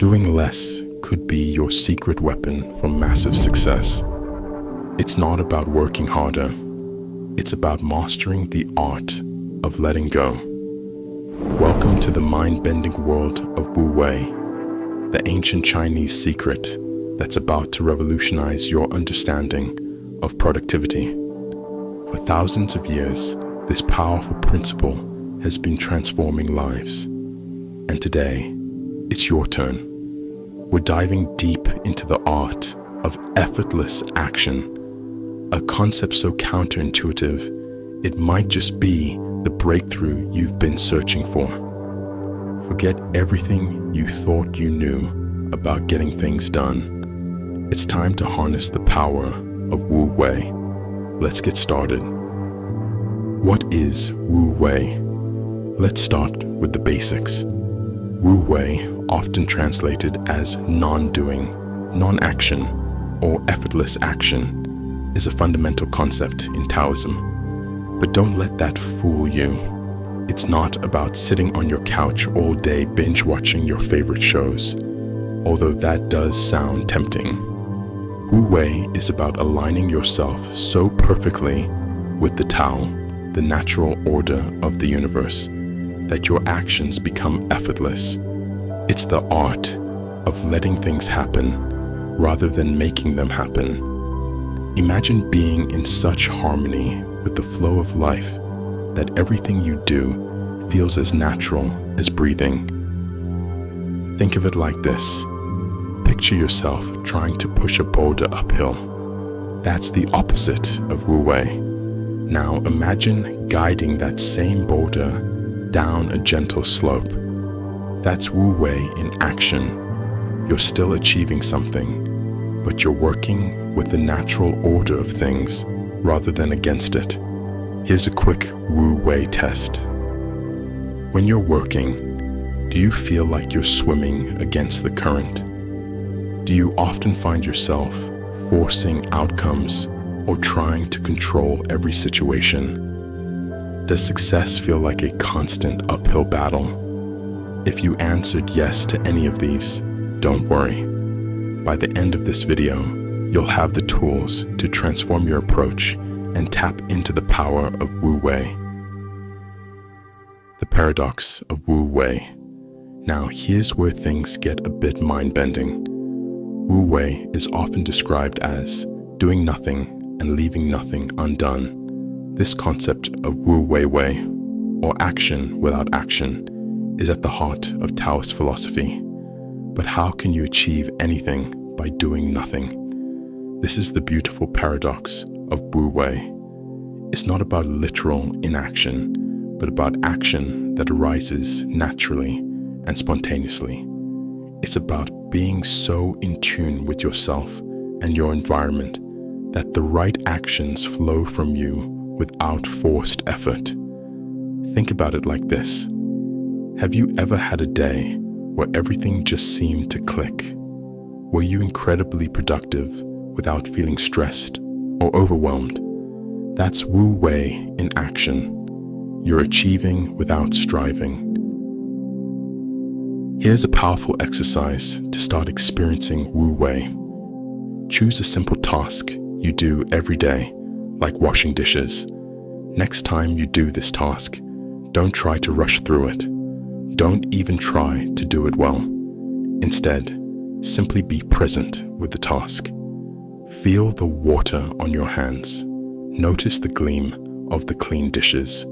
Doing less could be your secret weapon for massive success. It's not about working harder. It's about mastering the art of letting go. Welcome to the mind-bending world of Wu Wei, the ancient Chinese secret that's about to revolutionize your understanding of productivity. For thousands of years, this powerful principle has been transforming lives. And today, it's your turn. We're diving deep into the art of effortless action, a concept so counterintuitive, it might just be the breakthrough you've been searching for. Forget everything you thought you knew about getting things done. It's time to harness the power of Wu Wei. Let's get started. What is Wu Wei? Let's start with the basics. Wu Wei, often translated as non-doing, non-action, or effortless action, is a fundamental concept in Taoism. But don't let that fool you. It's not about sitting on your couch all day binge-watching your favorite shows, although that does sound tempting. Wu Wei is about aligning yourself so perfectly with the Tao, the natural order of the universe, that your actions become effortless. It's the art of letting things happen rather than making them happen. Imagine being in such harmony with the flow of life that everything you do feels as natural as breathing. Think of it like this. Picture yourself trying to push a boulder uphill. That's the opposite of Wu Wei. Now imagine guiding that same boulder down a gentle slope. That's Wu Wei in action. You're still achieving something, but you're working with the natural order of things rather than against it. Here's a quick Wu Wei test. When you're working, do you feel like you're swimming against the current? Do you often find yourself forcing outcomes or trying to control every situation? Does success feel like a constant uphill battle? If you answered yes to any of these, don't worry. By the end of this video, you'll have the tools to transform your approach and tap into the power of Wu Wei. The Paradox of Wu Wei. Now here's where things get a bit mind-bending. Wu Wei is often described as doing nothing and leaving nothing undone. This concept of Wu Wei Wei, or action without action, is at the heart of Taoist philosophy. But how can you achieve anything by doing nothing? This is the beautiful paradox of Wu Wei. It's not about literal inaction, but about action that arises naturally and spontaneously. It's about being so in tune with yourself and your environment that the right actions flow from you without forced effort. Think about it like this. Have you ever had a day where everything just seemed to click? Were you incredibly productive without feeling stressed or overwhelmed? That's Wu Wei in action. You're achieving without striving. Here's a powerful exercise to start experiencing Wu Wei. Choose a simple task you do every day, like washing dishes. Next time you do this task, don't try to rush through it. Don't even try to do it well. Instead, simply be present with the task. Feel the water on your hands. Notice the gleam of the clean dishes.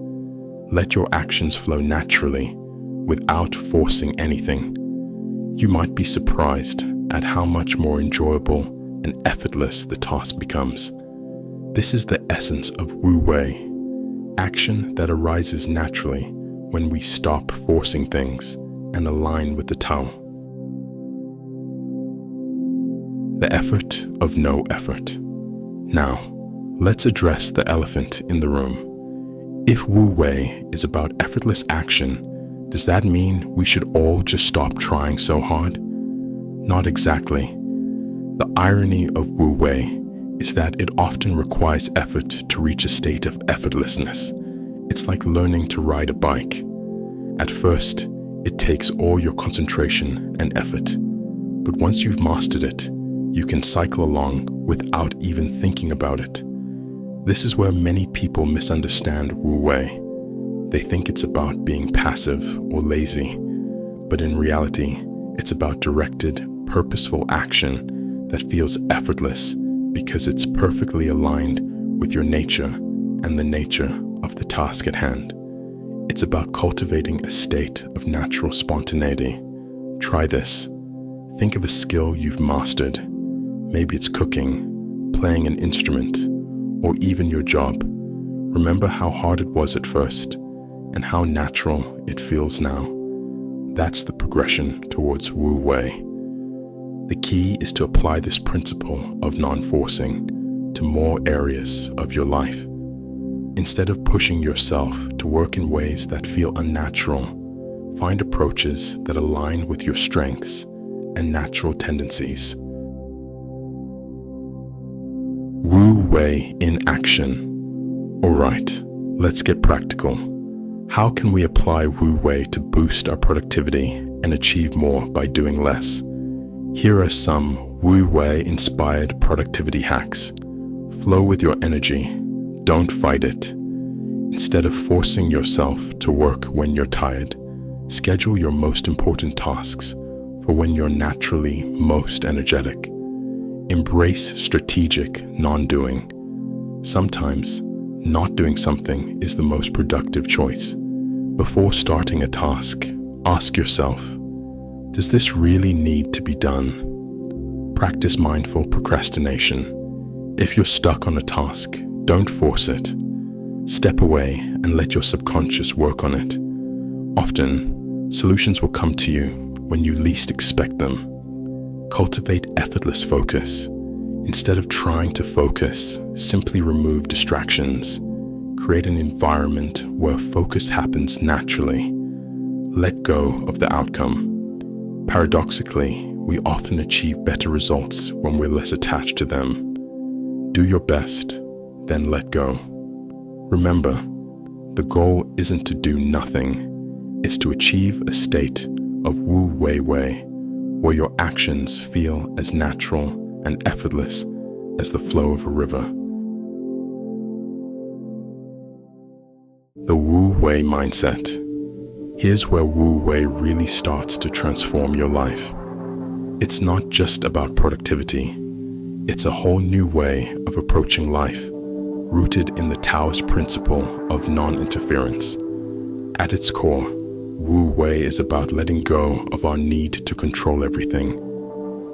Let your actions flow naturally, without forcing anything. You might be surprised at how much more enjoyable and effortless the task becomes. This is the essence of Wu Wei, action that arises naturally when we stop forcing things and align with the Tao. The effort of no effort. Now, let's address the elephant in the room. If Wu Wei is about effortless action, does that mean we should all just stop trying so hard? Not exactly. The irony of Wu Wei is that it often requires effort to reach a state of effortlessness. It's like learning to ride a bike. At first, it takes all your concentration and effort, But once you've mastered it, you can cycle along without even thinking about it. This is where many people misunderstand Wu Wei. They think it's about being passive or lazy, but in reality, it's about directed, purposeful action that feels effortless because it's perfectly aligned with your nature and the nature of the task at hand. It's about cultivating a state of natural spontaneity. Try this. Think of a skill you've mastered. Maybe it's cooking, playing an instrument, or even your job. Remember how hard it was at first and how natural it feels now. That's the progression towards Wu Wei. The key is to apply this principle of non-forcing to more areas of your life. Instead of pushing yourself to work in ways that feel unnatural, find approaches that align with your strengths and natural tendencies. Wu Wei in action. Alright, let's get practical. How can we apply Wu Wei to boost our productivity and achieve more by doing less? Here are some Wu Wei inspired productivity hacks. Flow with your energy. Don't fight it. Instead of forcing yourself to work when you're tired, schedule your most important tasks for when you're naturally most energetic. Embrace strategic non-doing. Sometimes, not doing something is the most productive choice. Before starting a task, ask yourself, does this really need to be done? Practice mindful procrastination. If you're stuck on a task, don't force it. Step away and let your subconscious work on it. Often, solutions will come to you when you least expect them. Cultivate effortless focus. Instead of trying to focus, simply remove distractions. Create an environment where focus happens naturally. Let go of the outcome. Paradoxically, we often achieve better results when we're less attached to them. Do your best, then let go. Remember, the goal isn't to do nothing, it's to achieve a state of Wu Wei, where your actions feel as natural and effortless as the flow of a river. The Wu Wei mindset. Here's where Wu Wei really starts to transform your life. It's not just about productivity. It's a whole new way of approaching life, rooted in the Taoist principle of non-interference. At its core, Wu Wei is about letting go of our need to control everything.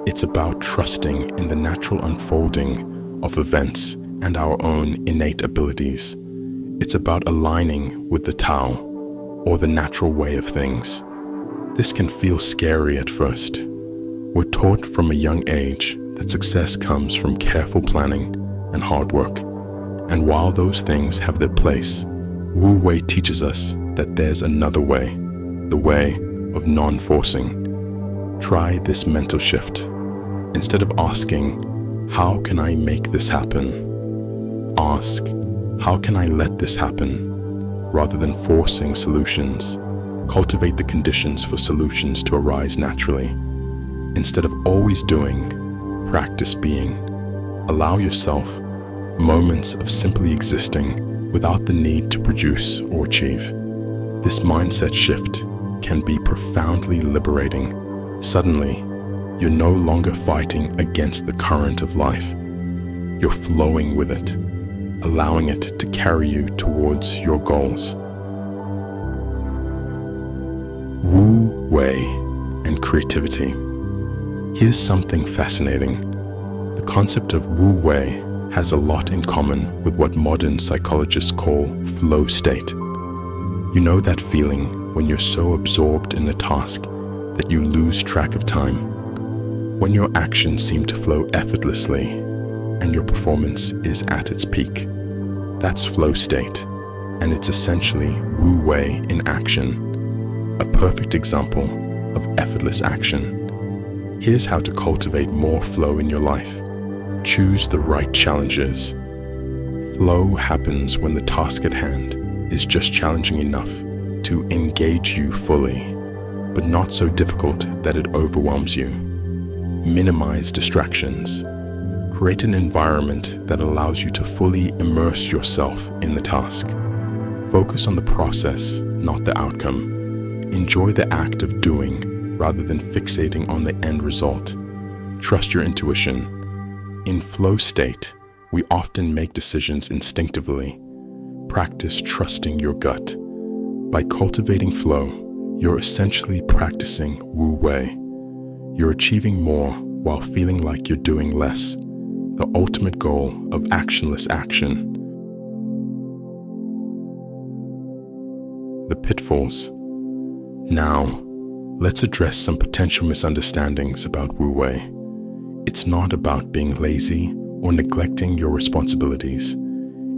It's about trusting in the natural unfolding of events and our own innate abilities. It's about aligning with the Tao, or the natural way of things. This can feel scary at first. We're taught from a young age that success comes from careful planning and hard work. And while those things have their place, Wu Wei teaches us that there's another way, the way of non-forcing. Try this mental shift. Instead of asking, how can I make this happen? Ask, how can I let this happen? Rather than forcing solutions, cultivate the conditions for solutions to arise naturally. Instead of always doing, practice being. Allow yourself moments of simply existing without the need to produce or achieve. This mindset shift can be profoundly liberating. Suddenly, you're no longer fighting against the current of life. You're flowing with it, allowing it to carry you towards your goals. Wu Wei and creativity. Here's something fascinating. The concept of Wu Wei has a lot in common with what modern psychologists call flow state. You know that feeling when you're so absorbed in a task that you lose track of time? When your actions seem to flow effortlessly and your performance is at its peak. That's flow state, and it's essentially Wu Wei in action. A perfect example of effortless action. Here's how to cultivate more flow in your life. Choose the right challenges. Flow happens when the task at hand is just challenging enough to engage you fully, but not so difficult that it overwhelms you. Minimize distractions. Create an environment that allows you to fully immerse yourself in the task. Focus on the process, not the outcome. Enjoy the act of doing rather than fixating on the end result. Trust your intuition. In flow state, we often make decisions instinctively. Practice trusting your gut. By cultivating flow, you're essentially practicing Wu Wei. You're achieving more while feeling like you're doing less, the ultimate goal of actionless action. The pitfalls. Now, let's address some potential misunderstandings about Wu Wei. It's not about being lazy or neglecting your responsibilities.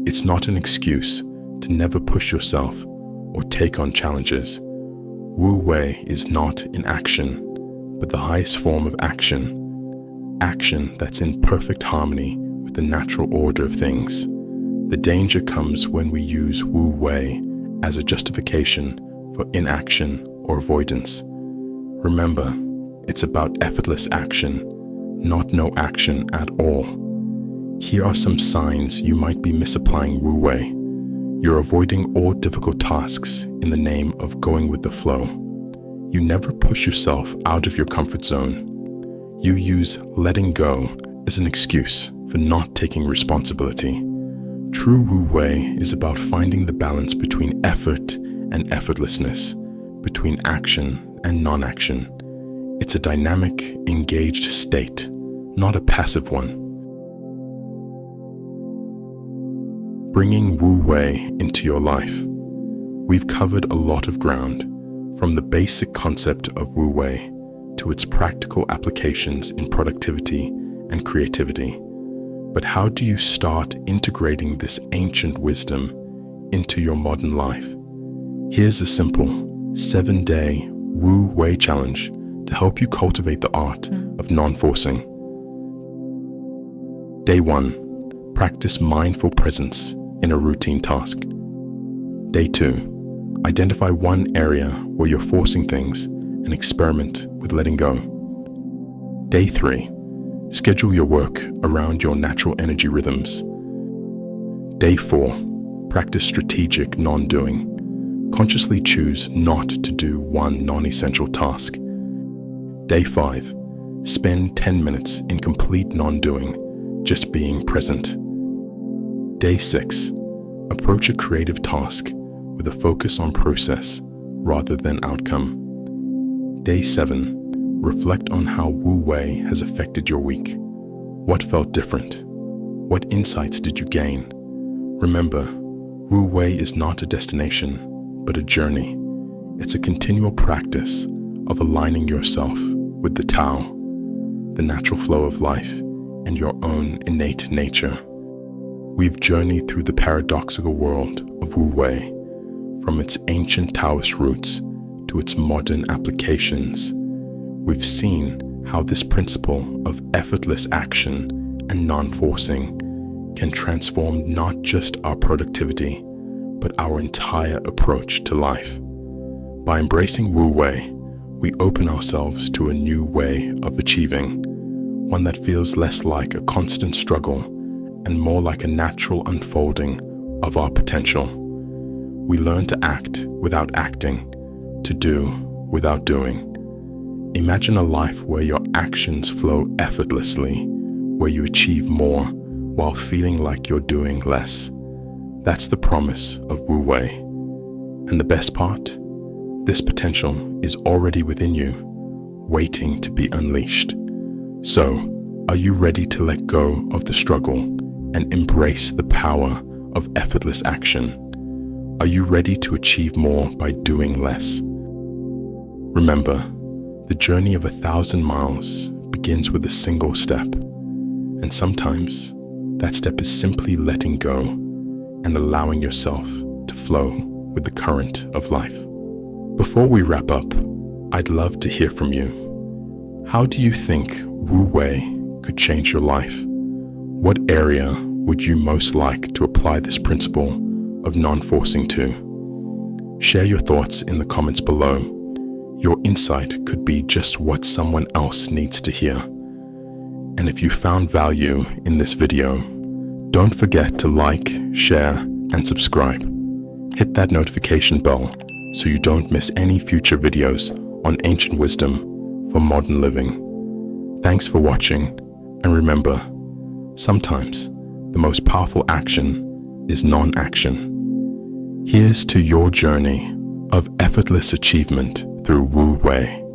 It's not an excuse to never push yourself or take on challenges. Wu Wei is not inaction, but the highest form of action. Action that's in perfect harmony with the natural order of things. The danger comes when we use Wu Wei as a justification for inaction or avoidance. Remember, it's about effortless action, not no action at all. Here are some signs you might be misapplying Wu Wei. You're avoiding all difficult tasks in the name of going with the flow. You never push yourself out of your comfort zone. You use letting go as an excuse for not taking responsibility. True Wu Wei is about finding the balance between effort and effortlessness, between action and non-action. It's a dynamic, engaged state, not a passive one. Bringing Wu Wei into your life. We've covered a lot of ground, from the basic concept of Wu Wei to its practical applications in productivity and creativity. But how do you start integrating this ancient wisdom into your modern life? Here's a simple 7-day Wu Wei challenge to help you cultivate the art of non-forcing. Day 1. Practice mindful presence in a routine task. Day 2. Identify one area where you're forcing things and experiment with letting go. Day 3. Schedule your work around your natural energy rhythms. Day 4. Practice strategic non-doing. Consciously choose not to do one non-essential task. Day 5. Spend 10 minutes in complete non-doing, just being present. Day 6. Approach a creative task with a focus on process rather than outcome. Day 7. Reflect on how Wu Wei has affected your week. What felt different? What insights did you gain? Remember, Wu Wei is not a destination, but a journey. It's a continual practice of aligning yourself with the Tao, the natural flow of life, and your own innate nature. We've journeyed through the paradoxical world of Wu Wei, from its ancient Taoist roots to its modern applications. We've seen how this principle of effortless action and non-forcing can transform not just our productivity, but our entire approach to life. By embracing Wu Wei, we open ourselves to a new way of achieving, one that feels less like a constant struggle and more like a natural unfolding of our potential. We learn to act without acting, to do without doing. Imagine a life where your actions flow effortlessly, where you achieve more while feeling like you're doing less. That's the promise of Wu Wei. And the best part? This potential is already within you, waiting to be unleashed. So, are you ready to let go of the struggle and embrace the power of effortless action? Are you ready to achieve more by doing less? Remember, the journey of 1,000 miles begins with a single step, and sometimes that step is simply letting go and allowing yourself to flow with the current of life. Before we wrap up, I'd love to hear from you. How do you think Wu Wei could change your life? What area would you most like to apply this principle of non-forcing to? Share your thoughts in the comments below. Your insight could be just what someone else needs to hear. And if you found value in this video, don't forget to like, share, and subscribe. Hit that notification bell so you don't miss any future videos on ancient wisdom for modern living. Thanks for watching, and remember, sometimes the most powerful action is non-action. Here's to your journey of effortless achievement through Wu Wei.